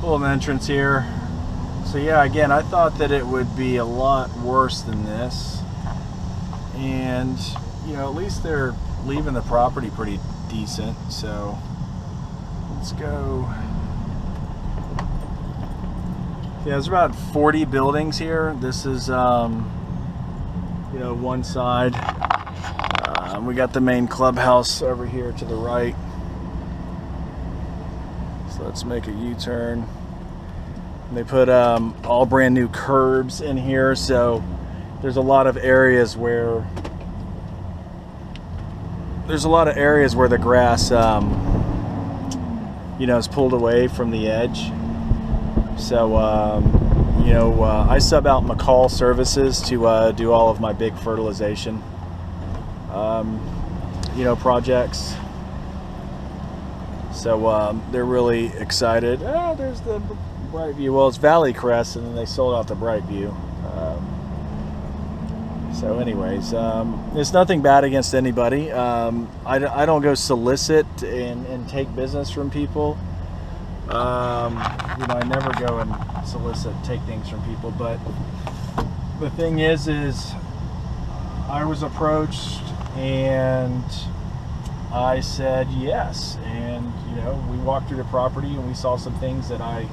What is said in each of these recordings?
little entrance here. So yeah, again, I thought that it would be a lot worse than this. And, you know, at least they're leaving the property pretty decent. So let's go. Yeah, there's about 40 buildings here. This is, you know, one side. We got the main clubhouse over here to the right. So let's make a U-turn. They put all brand new curbs in here, so there's a lot of areas where the grass, you know, is pulled away from the edge. So, you know, I sub out McCall Services to do all of my big fertilization, you know, projects. So they're really excited. Oh, there's the Brightview. Well, it's Valley Crest, and then they sold out to Brightview. So anyways, it's nothing bad against anybody. I don't go solicit and take business from people. You know, I never go and solicit, take things from people. But the thing is I was approached and I said yes. And, you know, we walked through the property and we saw some things that I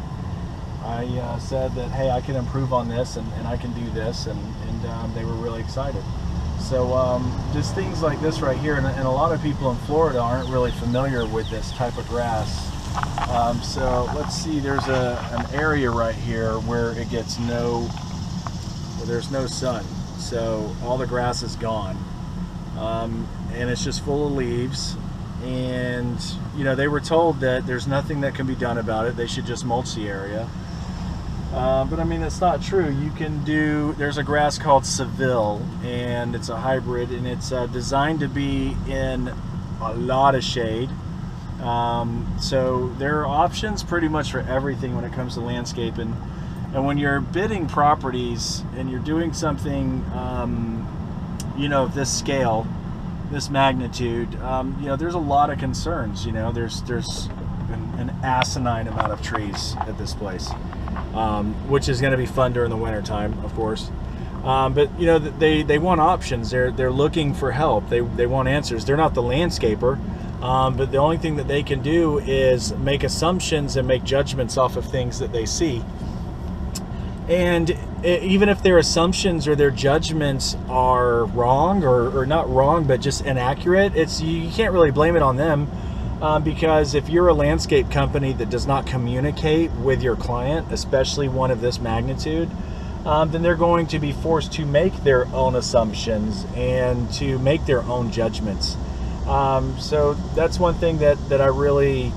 said that, hey, I can improve on this and I can do this. And they were really excited. So just things like this right here. And a lot of people in Florida aren't really familiar with this type of grass. So let's see, there's an area right here where there's no sun. So all the grass is gone. And it's just full of leaves. And, you know, they were told that there's nothing that can be done about it. They should just mulch the area. But I mean, that's not true. There's a grass called Seville, and it's a hybrid, and it's designed to be in a lot of shade. So there are options pretty much for everything when it comes to landscaping. And when you're bidding properties and you're doing something, you know, of this scale, this magnitude, you know, there's a lot of concerns. You know, there's an asinine amount of trees at this place, which is going to be fun during the winter time, of course. But you know, they want options. They're looking for help. They want answers. They're not the landscaper. But the only thing that they can do is make assumptions and make judgments off of things that they see. And even if their assumptions or their judgments are wrong or not wrong, but just inaccurate, you can't really blame it on them. Because if you're a landscape company that does not communicate with your client, especially one of this magnitude, then they're going to be forced to make their own assumptions and to make their own judgments. So that's one thing that I really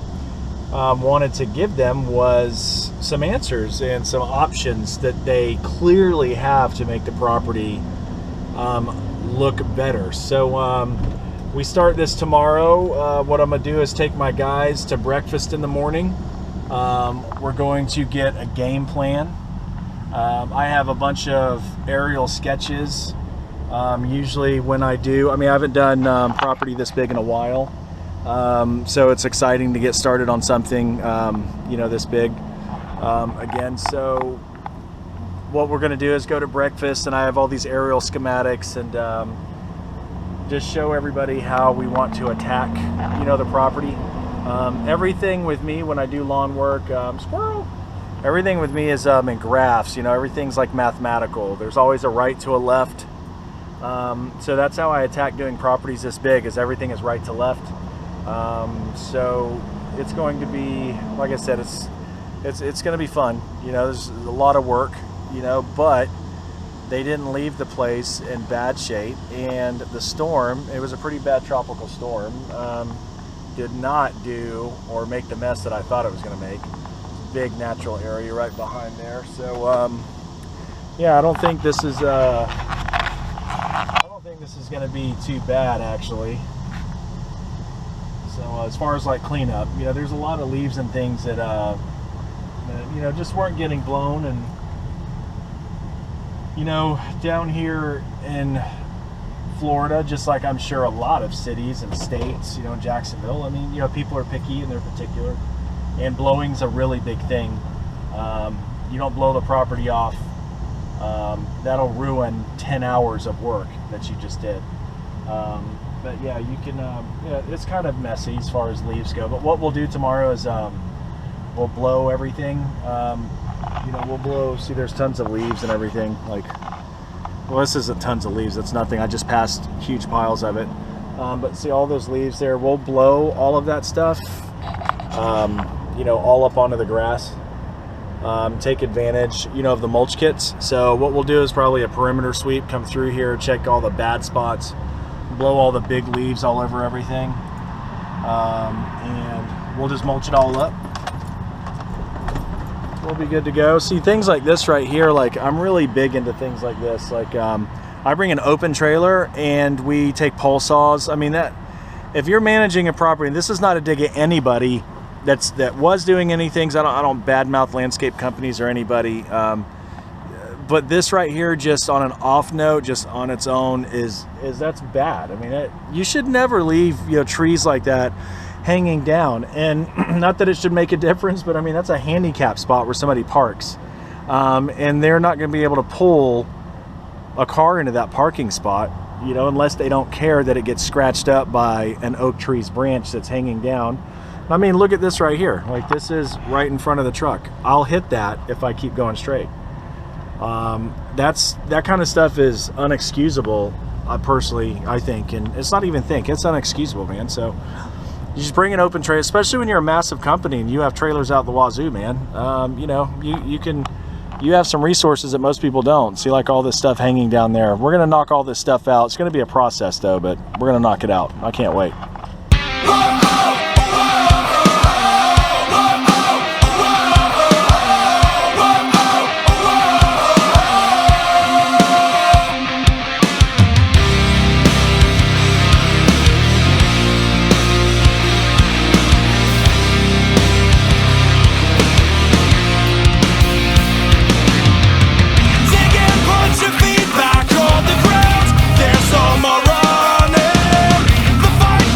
wanted to give them was some answers and some options that they clearly have to make the property look better. So we start this tomorrow. What I'm going to do is take my guys to breakfast in the morning. We're going to get a game plan. I have a bunch of aerial sketches. Usually when I haven't done property this big in a while. So it's exciting to get started on something, you know, this big. Again, so what we're going to do is go to breakfast, and I have all these aerial schematics and just show everybody how we want to attack, you know, the property. Everything with me when I do lawn work, squirrel. Everything with me is in graphs. You know, everything's like mathematical. There's always a right to a left. So that's how I attack doing properties this big, is everything is right to left. So it's going to be, like I said, it's going to be fun. You know, there's a lot of work, you know, but they didn't leave the place in bad shape. And the storm, it was a pretty bad tropical storm, did not do or make the mess that I thought it was going to make. Big natural area right behind there. So, yeah, I don't think this is going to be too bad, actually. So as far as like cleanup, you know, there's a lot of leaves and things that you know, just weren't getting blown. And you know, down here in Florida, just like I'm sure a lot of cities and states, you know, in Jacksonville, I mean, you know, people are picky and they're particular, and blowing's a really big thing. You don't blow the property off. That'll ruin 10 hours of work that you just did. But yeah, you can, yeah, it's kind of messy as far as leaves go. But what we'll do tomorrow is we'll blow everything. You know, we'll blow, see there's tons of leaves and everything. Like, well, this isn't tons of leaves, it's nothing. I just passed huge piles of it. But see all those leaves there, we'll blow all of that stuff, you know, all up onto the grass. Take advantage, you know, of the mulch kits. So what we'll do is probably a perimeter sweep, come through here, check all the bad spots, blow all the big leaves all over everything, and we'll just mulch it all up. We'll be good to go. See, things like this right here, like I'm really big into things like this. Like I bring an open trailer and we take pole saws. I mean, that if you're managing a property, and this is not a dig at anybody that was doing any things. I don't badmouth landscape companies or anybody. But this right here, just on an off note, just on its own, is that's bad. I mean, you should never leave, you know, trees like that hanging down. And not that it should make a difference, but I mean, that's a handicap spot where somebody parks, and they're not going to be able to pull a car into that parking spot, you know, unless they don't care that it gets scratched up by an oak tree's branch that's hanging down. I mean, look at this right here. Like, this is right in front of the truck. I'll hit that if I keep going straight. That kind of stuff is unexcusable, personally, I think. And it's not even it's unexcusable, man. So you just bring an open trailer, especially when you're a massive company and you have trailers out the wazoo, man. You know, you have some resources that most people don't. See, like all this stuff hanging down there. We're going to knock all this stuff out. It's going to be a process, though, but we're going to knock it out. I can't wait. There's no more running. The fight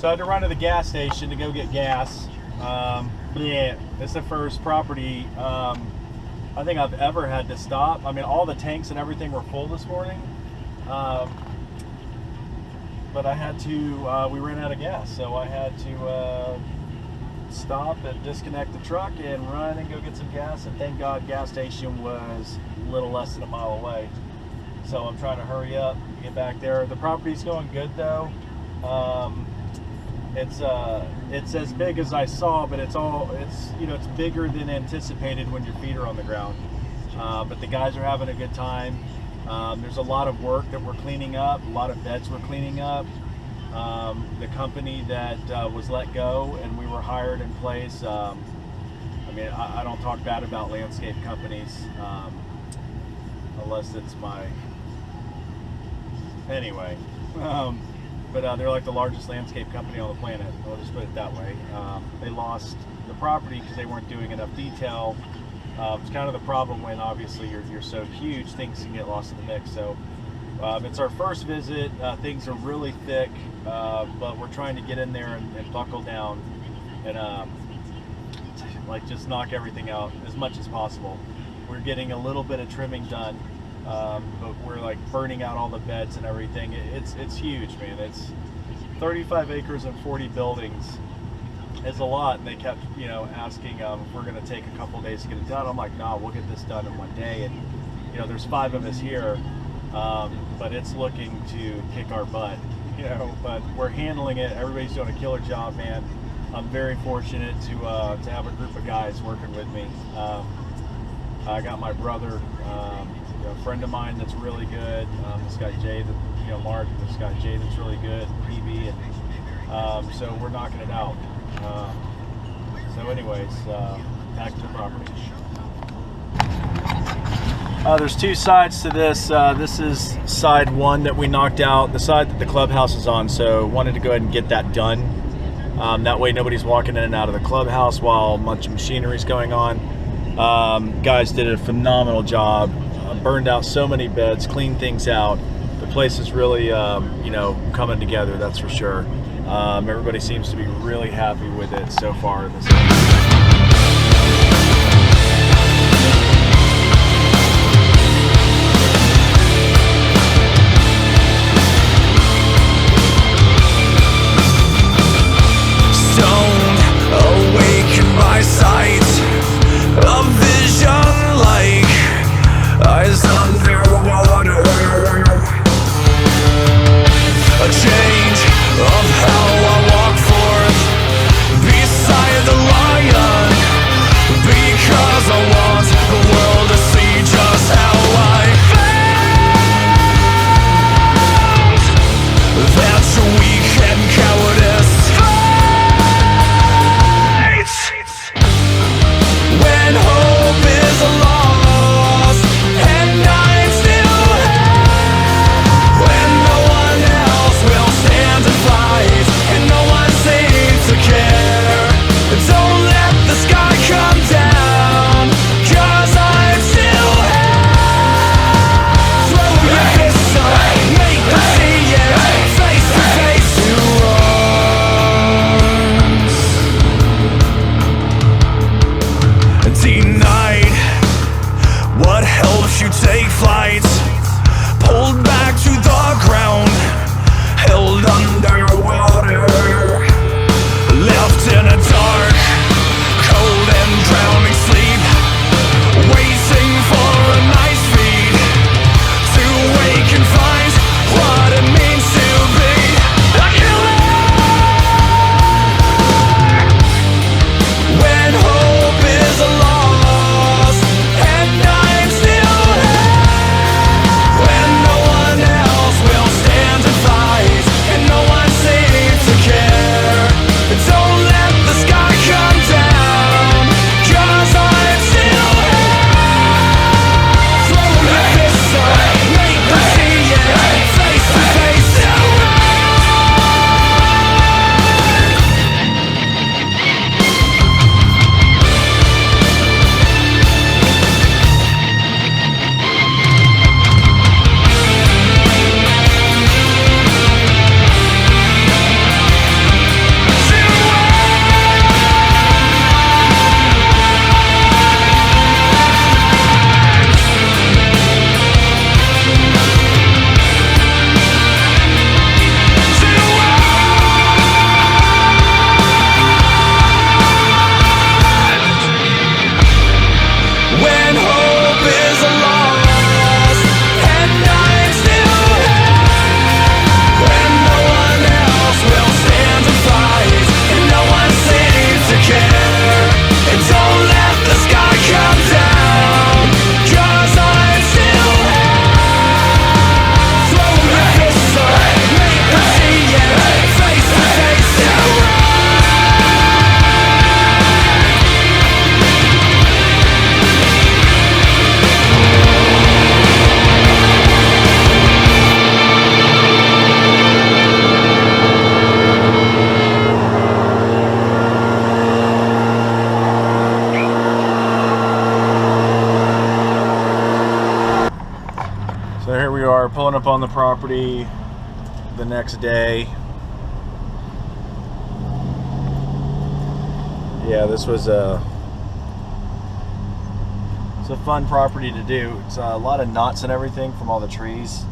So I had to run to the gas station to go get gas. Yeah, it's the first property I think I've ever had to stop. I mean, all the tanks and everything were full this morning, but I had to. We ran out of gas, so I had to stop and disconnect the truck and run and go get some gas. And thank God, gas station was a little less than a mile away. So I'm trying to hurry up, get back there. The property's going good though. It's as big as I saw, but it's bigger than anticipated when your feet are on the ground. But the guys are having a good time. There's a lot of work that we're cleaning up, a lot of beds we're cleaning up. The company that was let go and we were hired in place. I mean, I don't talk bad about landscape companies unless it's my... Anyway. But they're like the largest landscape company on the planet. I'll just put it that way. They lost the property because they weren't doing enough detail. It's kind of the problem when obviously you're so huge, things can get lost in the mix. So it's our first visit. Things are really thick, but we're trying to get in there and buckle down and like just knock everything out as much as possible. We're getting a little bit of trimming done. But we're like burning out all the beds and everything. It's huge, man. It's 35 acres and 40 buildings. It's a lot, and they kept asking if we're going to take a couple days to get it done. I'm like, nah, we'll get this done in one day. And there's 5 of us here, but it's looking to kick our butt. But we're handling it. Everybody's doing a killer job, man. I'm very fortunate to have a group of guys working with me. I got my brother. A friend of mine that's really good. This guy Jay, Mark. This guy Jay that's really good. PB, and so we're knocking it out. So, anyways, back to the property. There's 2 sides to this. This is side 1 that we knocked out. The side that the clubhouse is on. So, wanted to go ahead and get that done. That way, nobody's walking in and out of the clubhouse while a bunch of machinery's going on. Guys did a phenomenal job. Burned out so many beds, cleaned things out. The place is really, coming together, that's for sure. Everybody seems to be really happy with it so far. Stoned, awake in my sight, a vision like eyes underwater, a change of how I walk forth beside the lion. are pulling up on the property the next day. Yeah, this was it's a fun property to do. It's a lot of knots and everything from all the trees.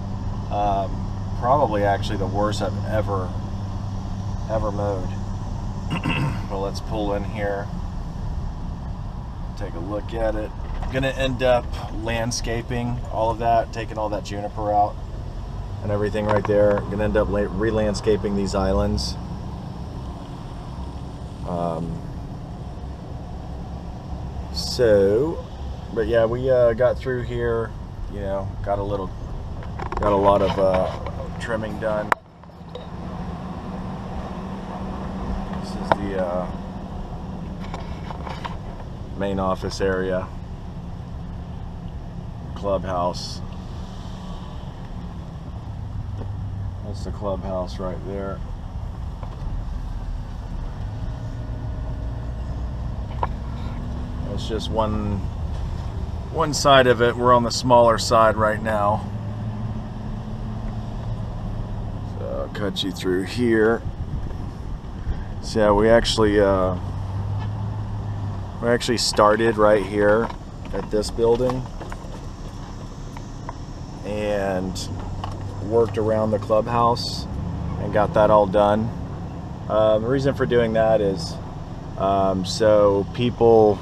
Probably actually the worst I've ever mowed. Well, let's pull in here, take a look at it. Gonna end up landscaping all of that, taking all that juniper out and everything right there. Gonna end up re-landscaping these islands. But yeah, we got through here, you know, got a lot of trimming done. This is the main office area, clubhouse. That's the clubhouse right there. It's just one side of it. We're on the smaller side right now. So I'll cut you through here. So yeah, we actually started right here at this building and worked around the clubhouse and got that all done. The reason for doing that is so people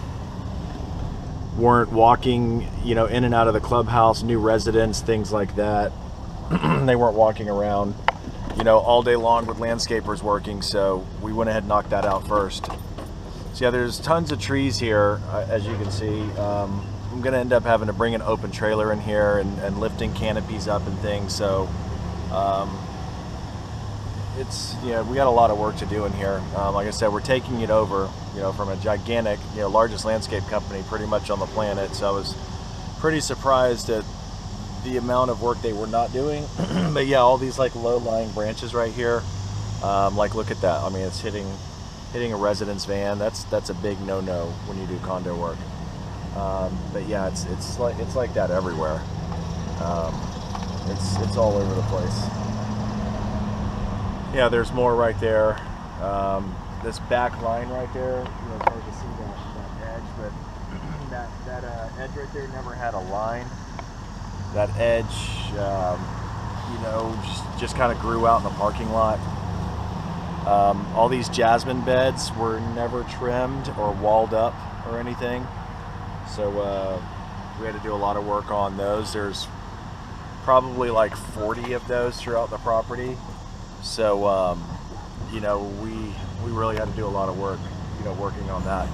weren't walking, you know, in and out of the clubhouse, new residents, things like that. They weren't walking around, you know, all day long with landscapers working, so we went ahead and knocked that out first. So yeah, there's tons of trees here, as you can see. I'm gonna end up having to bring an open trailer in here and lifting canopies up and things, so it's, you know, we got a lot of work to do in here. Like I said, we're taking it over, you know, from a gigantic, you know, largest landscape company pretty much on the planet. So I was pretty surprised at the amount of work they were not doing. But yeah, all these like low-lying branches right here, like look at that. I mean, it's hitting a resident's van. That's a big no-no when you do condo work. But yeah, it's like that everywhere. It's all over the place. Yeah, there's more right there. This back line right there, you know, it's hard to see that edge, but that edge right there never had a line. That edge, you know, just kind of grew out in the parking lot. All these jasmine beds were never trimmed or walled up or anything, so we had to do a lot of work on those. There's probably like 40 of those throughout the property. So, you know, we really had to do a lot of work, you know, working on that.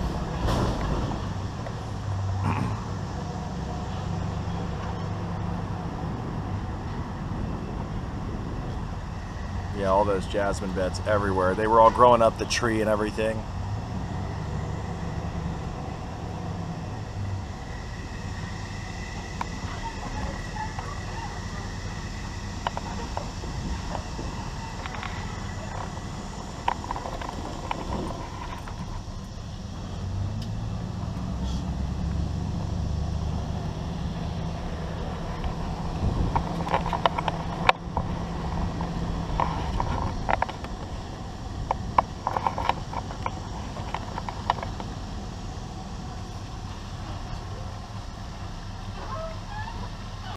Yeah, all those jasmine beds everywhere. They were all growing up the tree and everything.